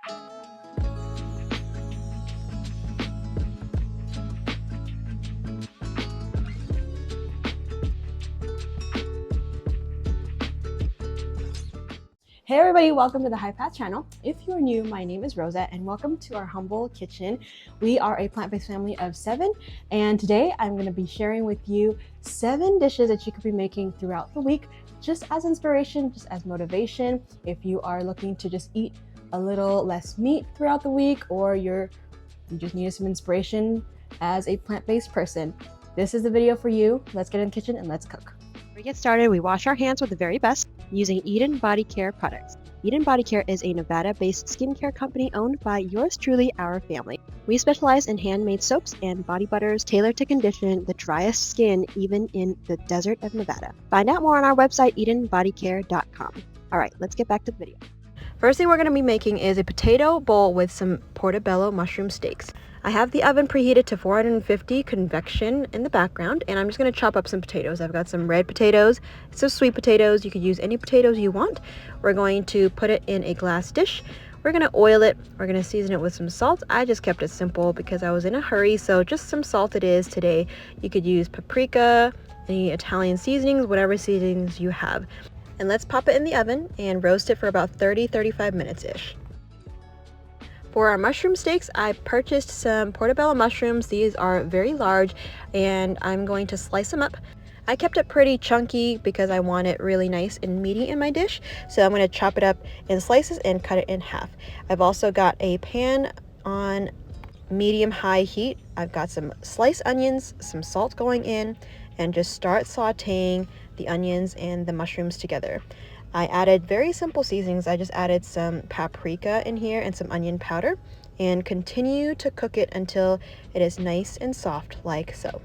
Hey everybody, welcome to the High Path channel. If you're new, my name is Rosette and welcome to our humble kitchen. We are a plant-based family of 7, and today I'm going to be sharing with you 7 dishes that you could be making throughout the week, just as inspiration, just as motivation. If you are looking to just eat a little less meat throughout the week, or you just needed some inspiration as a plant-based person, this is the video for you. Let's get in the kitchen and let's cook. Before we get started, we wash our hands with the very best using Eden Body Care products. Eden Body Care is a Nevada-based skincare company owned by yours truly, our family. We specialize in handmade soaps and body butters tailored to condition the driest skin even in the desert of Nevada. Find out more on our website, EdenBodyCare.com. All right, let's get back to the video. First thing we're going to be making is a potato bowl with some portobello mushroom steaks. I have the oven preheated to 450 convection in the background, and I'm just going to chop up some potatoes. I've got some red potatoes, some sweet potatoes. You could use any potatoes you want. We're going to put it in a glass dish. We're going to oil it. We're going to season it with some salt. I just kept it simple because I was in a hurry, so just some salt it is today. You could use paprika, any Italian seasonings, whatever seasonings you have. And let's pop it in the oven and roast it for about 30-35 minutes-ish. For our mushroom steaks, I purchased some portobello mushrooms. These are very large, and I'm going to slice them up. I kept it pretty chunky because I want it really nice and meaty in my dish, so I'm going to chop it up in slices and cut it in half. I've also got a pan on medium-high heat. I've got some sliced onions, some salt going in, and just start sauteing the onions and the mushrooms together. I added very simple seasonings. I just added some paprika in here and some onion powder, and continue to cook it until it is nice and soft like so.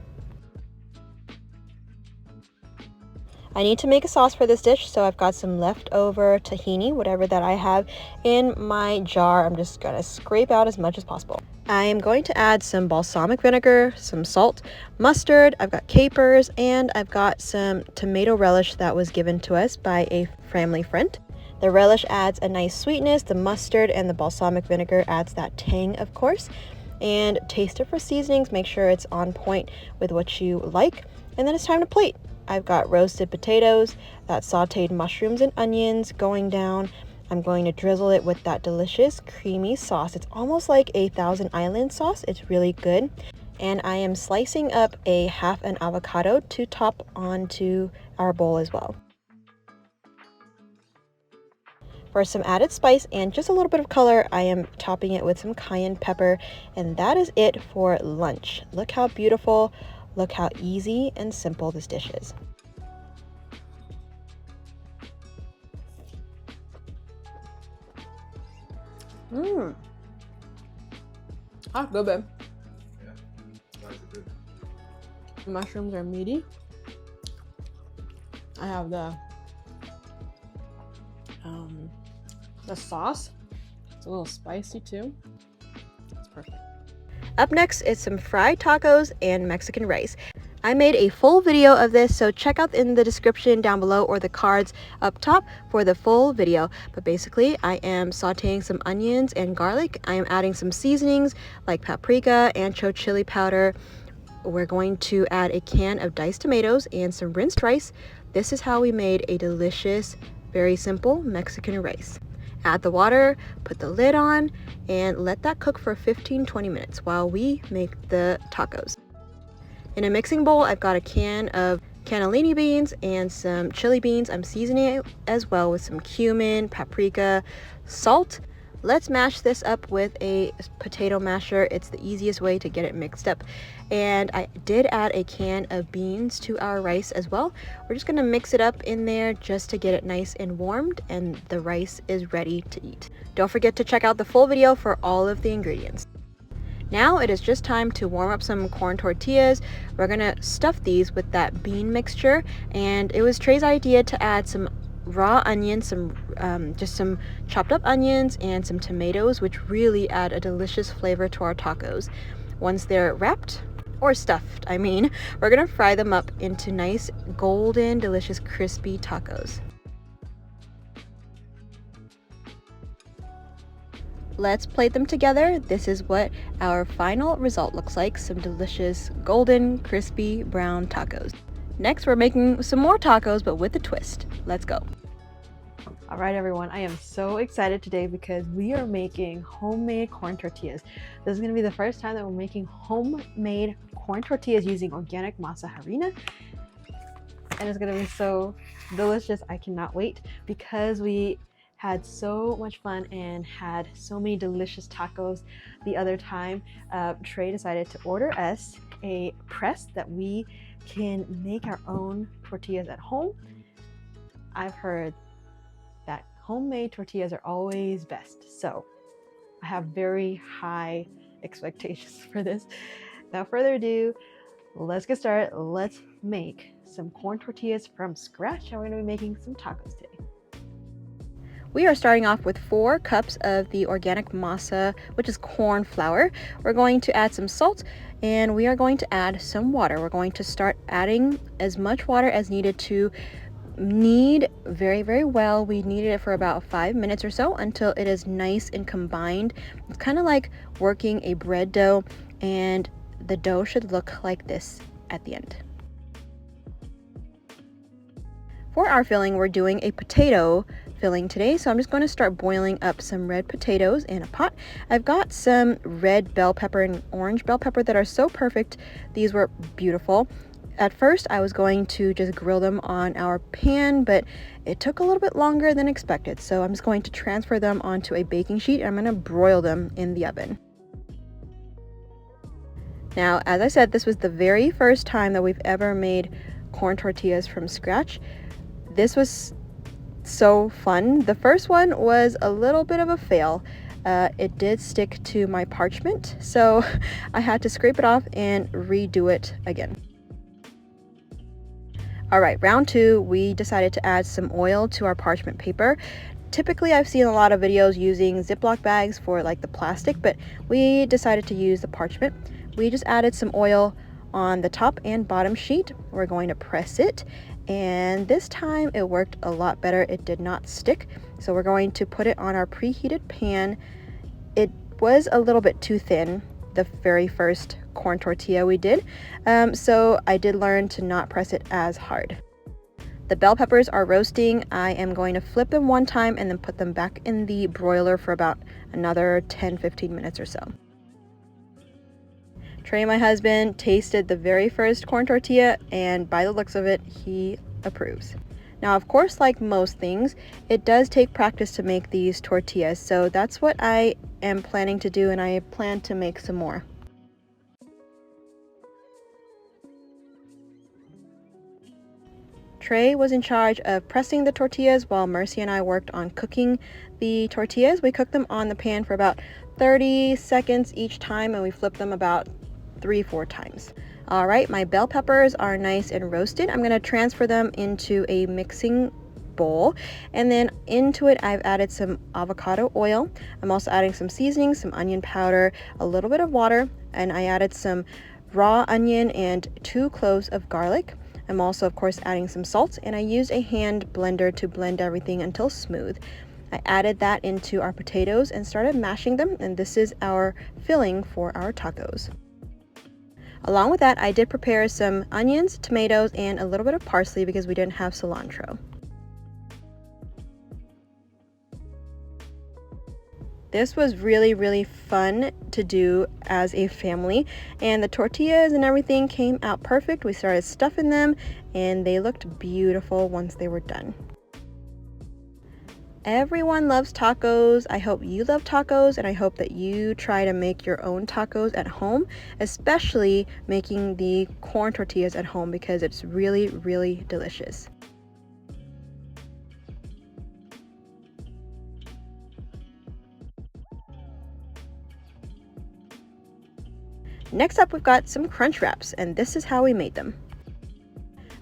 I need to make a sauce for this dish, so I've got some leftover tahini, whatever that I have, in my jar. I'm just gonna scrape out as much as possible. I am going to add some balsamic vinegar, some salt, mustard, I've got capers, and I've got some tomato relish that was given to us by a family friend. The relish adds a nice sweetness, the mustard and the balsamic vinegar adds that tang, of course. And taste it for seasonings, make sure it's on point with what you like, and then it's time to plate. I've got roasted potatoes, that sauteed mushrooms and onions going down. I'm going to drizzle it with that delicious creamy sauce. It's almost like a Thousand Island sauce. It's really good. And I am slicing up a half an avocado to top onto our bowl as well. For some added spice and just a little bit of color, I am topping it with some cayenne pepper, and that is it for lunch. Look how beautiful, look how easy and simple this dish is. That's good, babe. Yeah, that's good. The mushrooms are meaty. I have the sauce. It's a little spicy too. It's perfect. Up next is some fried tacos and Mexican rice. I made a full video of this, so check out in the description down below or the cards up top for the full video. But basically, I am sauteing some onions and garlic. I am adding some seasonings like paprika, ancho chili powder. We're going to add a can of diced tomatoes and some rinsed rice. This is how we made a delicious, very simple Mexican rice. Add the water, put the lid on, and let that cook for 15-20 minutes while we make the tacos. In a mixing bowl, I've got a can of cannellini beans and some chili beans. I'm seasoning it as well with some cumin, paprika, salt. Let's mash this up with a potato masher. It's the easiest way to get it mixed up. And I did add a can of beans to our rice as well. We're just gonna mix it up in there just to get it nice and warmed, and the rice is ready to eat. Don't forget to check out the full video for all of the ingredients. Now it is just time to warm up some corn tortillas. We're gonna stuff these with that bean mixture, and it was Trey's idea to add some raw onions, just some chopped up onions and some tomatoes, which really add a delicious flavor to our tacos. Once they're wrapped, or stuffed, we're gonna fry them up into nice golden, delicious, crispy tacos. Let's plate them together. This is what our final result looks like. Some delicious golden, crispy, brown tacos. Next, we're making some more tacos, but with a twist. Let's go. All right, everyone, I am so excited today because we are making homemade corn tortillas. This is going to be the first time that we're making homemade corn tortillas using organic masa harina. And it's going to be so delicious. I cannot wait because we had so much fun and had so many delicious tacos the other time. Trey decided to order us a press that we can make our own tortillas at home. I've heard that homemade tortillas are always best. So I have very high expectations for this. Without further ado, let's get started. Let's make some corn tortillas from scratch, and we're going to be making some tacos today. We are starting off with 4 cups of the organic masa, which is corn flour. We're going to add some salt, and we are going to add some water. We're going to start adding as much water as needed to knead very, very well. We kneaded it for about 5 minutes or so until it is nice and combined. It's kind of like working a bread dough, and the dough should look like this at the end. For our filling, we're doing a potato filling today, so I'm just going to start boiling up some red potatoes in a pot. I've got some red bell pepper and orange bell pepper that are so perfect. These were beautiful. At first, I was going to just grill them on our pan, but it took a little bit longer than expected. So I'm just going to transfer them onto a baking sheet, and I'm going to broil them in the oven. Now, as I said, this was the very first time that we've ever made corn tortillas from scratch. This was so fun. The first one was a little bit of a fail. It did stick to my parchment, so I had to scrape it off and redo it again. All right, round 2, we decided to add some oil to our parchment paper. Typically, I've seen a lot of videos using Ziploc bags for like the plastic, but we decided to use the parchment. We just added some oil on the top and bottom sheet. We're going to press it, and this time it worked a lot better. It did not stick, so we're going to put it on our preheated pan. It was a little bit too thin, the very first corn tortilla we did, so I did learn to not press it as hard. The bell peppers are roasting. I am going to flip them one time and then put them back in the broiler for about another 10-15 minutes or so. Trey, my husband, tasted the very first corn tortilla, and by the looks of it, he approves. Now, of course, like most things, it does take practice to make these tortillas, so that's what I am planning to do, and I plan to make some more. Trey was in charge of pressing the tortillas while Mercy and I worked on cooking the tortillas. We cooked them on the pan for about 30 seconds each time, and we flipped them about 3-4 times. All right, my bell peppers are nice and roasted. I'm going to transfer them into a mixing bowl, and then into it I've added some avocado oil. I'm also adding some seasoning, some onion powder, a little bit of water, and I added some raw onion and 2 cloves of garlic. I'm also, of course, adding some salt, and I used a hand blender to blend everything until smooth. I added that into our potatoes and started mashing them, and this is our filling for our tacos. Along with that, I did prepare some onions, tomatoes, and a little bit of parsley because we didn't have cilantro. This was really, really fun to do as a family, and the tortillas and everything came out perfect. We started stuffing them, and they looked beautiful once they were done. Everyone loves tacos. I hope you love tacos, and I hope that you try to make your own tacos at home, especially making the corn tortillas at home because it's really, really delicious. Next up, we've got some crunch wraps, and this is how we made them.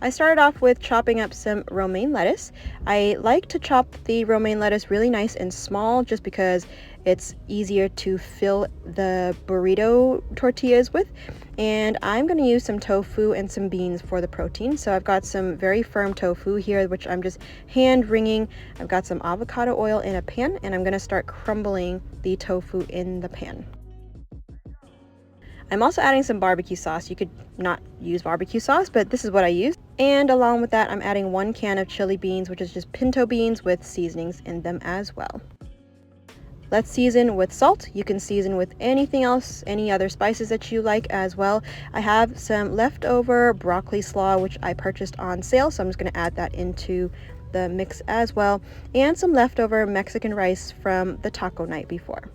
I started off with chopping up some romaine lettuce. I like to chop the romaine lettuce really nice and small just because it's easier to fill the burrito tortillas with. And I'm going to use some tofu and some beans for the protein. So I've got some very firm tofu here, which I'm just hand wringing. I've got some avocado oil in a pan, and I'm going to start crumbling the tofu in the pan. I'm also adding some barbecue sauce. You could not use barbecue sauce, but this is what I use. And along with that, I'm adding 1 can of chili beans, which is just pinto beans with seasonings in them as well. Let's season with salt. You can season with anything else, any other spices that you like as well. I have some leftover broccoli slaw, which I purchased on sale, so I'm just going to add that into the mix as well, and some leftover Mexican rice from the taco night before.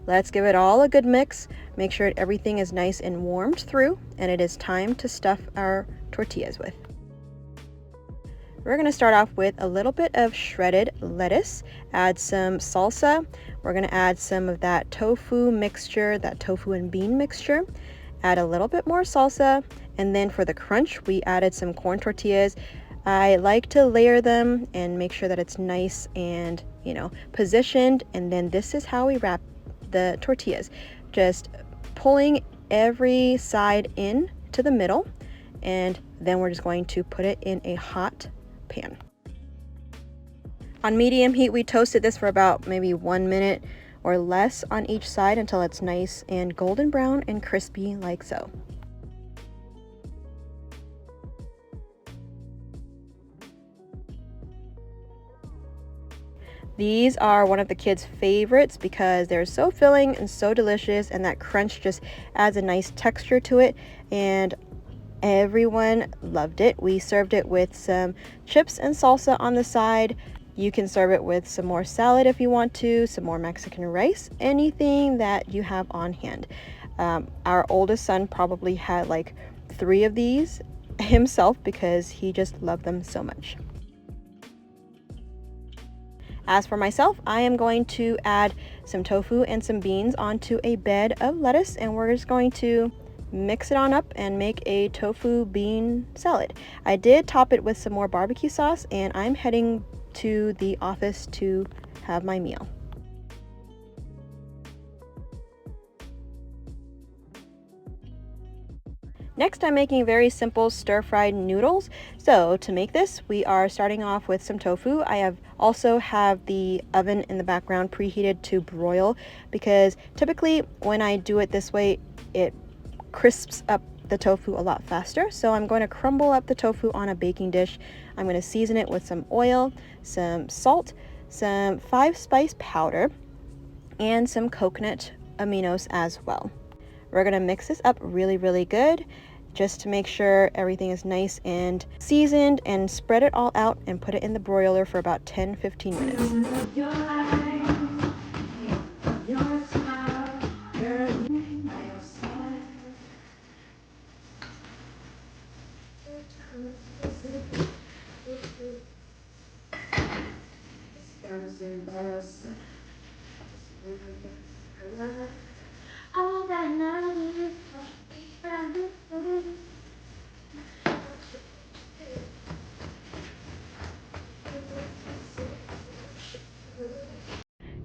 Let's give it all a good mix. Make sure everything is nice and warmed through, and it is time to stuff our tortillas with. We're going to start off with a little bit of shredded lettuce, add some salsa. We're going to add some of that tofu mixture, that tofu and bean mixture, add a little bit more salsa, and then for the crunch, we added some corn tortillas. I like to layer them and make sure that it's nice and, positioned, and then this is how we wrap the tortillas, just pulling every side in to the middle, and then we're just going to put it in a hot pan. On medium heat, we toasted this for about maybe 1 minute or less on each side until it's nice and golden brown and crispy like so. These are one of the kids' favorites because they're so filling and so delicious, and that crunch just adds a nice texture to it, and everyone loved it. We served it with some chips and salsa on the side. You can serve it with some more salad if you want to, some more Mexican rice, anything that you have on hand. Our oldest son probably had like 3 of these himself because he just loved them so much. As for myself, I am going to add some tofu and some beans onto a bed of lettuce, and we're just going to mix it on up and make a tofu bean salad. I did top it with some more barbecue sauce, and I'm heading to the office to have my meal. Next, I'm making very simple stir-fried noodles. So to make this, we are starting off with some tofu. I also have the oven in the background preheated to broil because typically when I do it this way, it crisps up the tofu a lot faster. So I'm going to crumble up the tofu on a baking dish. I'm going to season it with some oil, some salt, some 5-spice powder, and some coconut aminos as well. We're going to mix this up really, really good just to make sure everything is nice and seasoned, and spread it all out and put it in the broiler for about 10-15 minutes.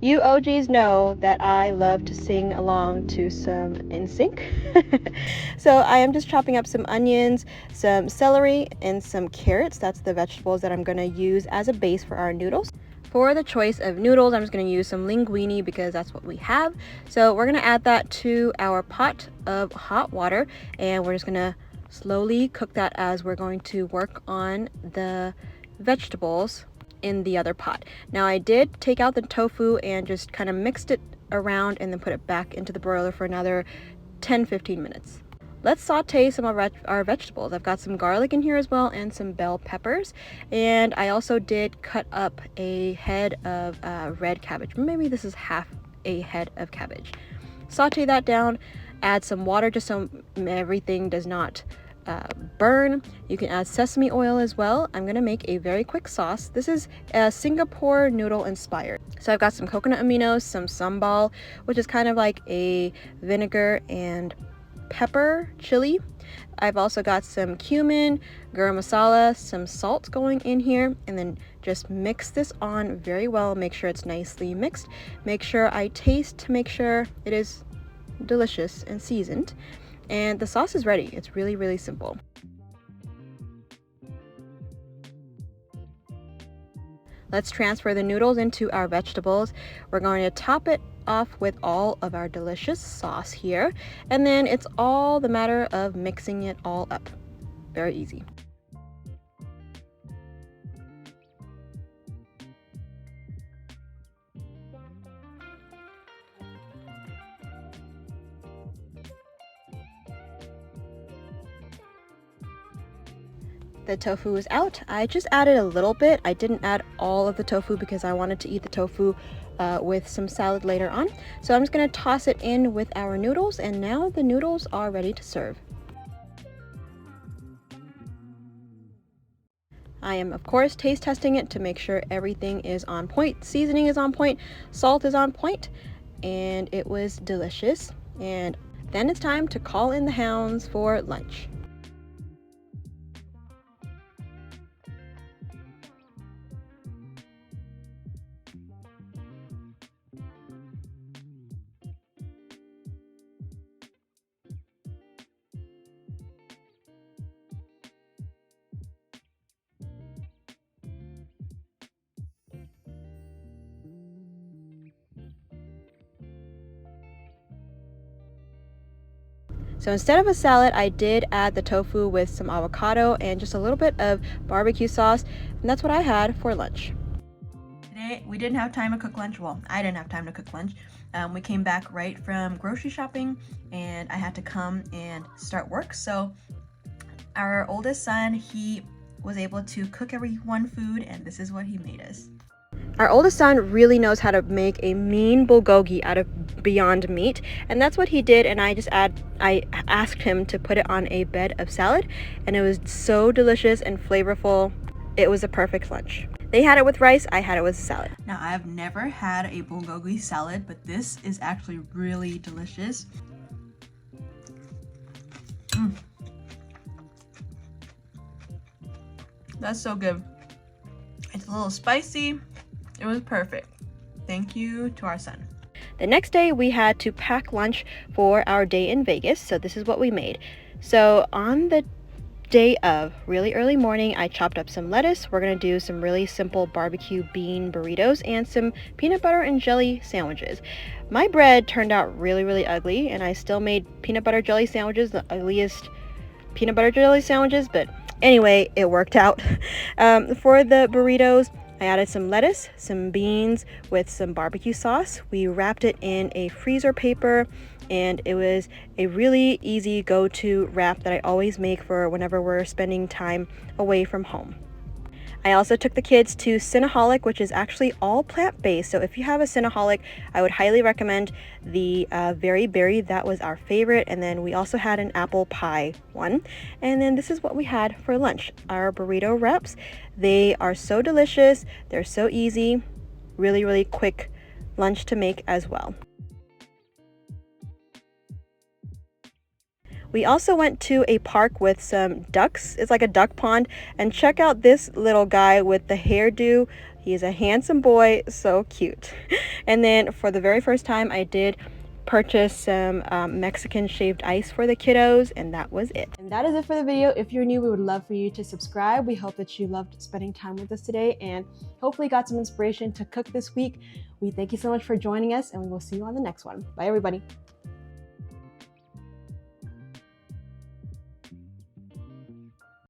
You OGs know that I love to sing along to some NSYNC. So I am just chopping up some onions, some celery, and some carrots. That's the vegetables that I'm going to use as a base for our noodles. For the choice of noodles, I'm just going to use some linguine because that's what we have. So we're going to add that to our pot of hot water, and we're just going to slowly cook that as we're going to work on the vegetables in the other pot. Now I did take out the tofu and just kind of mixed it around and then put it back into the broiler for another 10-15 minutes. Let's saute some of our vegetables. I've got some garlic in here as well and some bell peppers, and I also did cut up a head of red cabbage. Maybe this is half a head of cabbage. Saute that down, add some water just so everything does not burn. You can add sesame oil as well. I'm gonna make a very quick sauce. This is Singapore noodle inspired. So I've got some coconut aminos, some sambal, which is kind of like a vinegar and pepper, chili. I've also got some cumin, garam masala, some salt going in here, and then just mix this on very well. Make sure it's nicely mixed. Make sure I taste to make sure it is delicious and seasoned. And the sauce is ready. It's really, really simple. Let's transfer the noodles into our vegetables. We're going to top it off with all of our delicious sauce here, and then it's all the matter of mixing it all up. Very easy. The tofu is out. I just added a little bit. I didn't add all of the tofu because I wanted to eat the tofu with some salad later on. So I'm just going to toss it in with our noodles, and now the noodles are ready to serve. I am, of course, taste testing it to make sure everything is on point. Seasoning is on point, salt is on point, and it was delicious. And then it's time to call in the hounds for lunch. So instead of a salad, I did add the tofu with some avocado and just a little bit of barbecue sauce, and that's what I had for lunch. Today, we didn't have time to cook lunch. Well, I didn't have time to cook lunch. We came back right from grocery shopping, and I had to come and start work. So our oldest son, he was able to cook everyone food, and this is what he made us. Our oldest son really knows how to make a mean bulgogi out of Beyond Meat, and that's what he did. And I asked him to put it on a bed of salad, and it was so delicious and flavorful. It was a perfect lunch. They had it with rice, I had it with salad. Now, I have never had a bulgogi salad, but this is actually really delicious. That's so good. It's a little spicy. It was perfect. Thank you to our son. The next day, we had to pack lunch for our day in Vegas, so this is what we made. So on the day of, really early morning, I chopped up some lettuce. We're gonna do some really simple barbecue bean burritos and some peanut butter and jelly sandwiches. My bread turned out really, really ugly, and I still made peanut butter jelly sandwiches, the ugliest peanut butter jelly sandwiches, but anyway, it worked out. For the burritos, I added some lettuce, some beans with some barbecue sauce. We wrapped it in a freezer paper, and it was a really easy go-to wrap that I always make for whenever we're spending time away from home. I also took the kids to Cinnaholic, which is actually all plant-based. So if you have a Cinnaholic, I would highly recommend the Very Berry. That was our favorite. And then we also had an apple pie one. And then this is what we had for lunch, our burrito wraps. They are so delicious. They're so easy. Really, really quick lunch to make as well. We also went to a park with some ducks. It's like a duck pond. And check out this little guy with the hairdo. He's a handsome boy, so cute. And then for the very first time, I did purchase some Mexican shaved ice for the kiddos, and that was it. And that is it for the video. If you're new, we would love for you to subscribe. We hope that you loved spending time with us today and hopefully got some inspiration to cook this week. We thank you so much for joining us, and we will see you on the next one. Bye, everybody.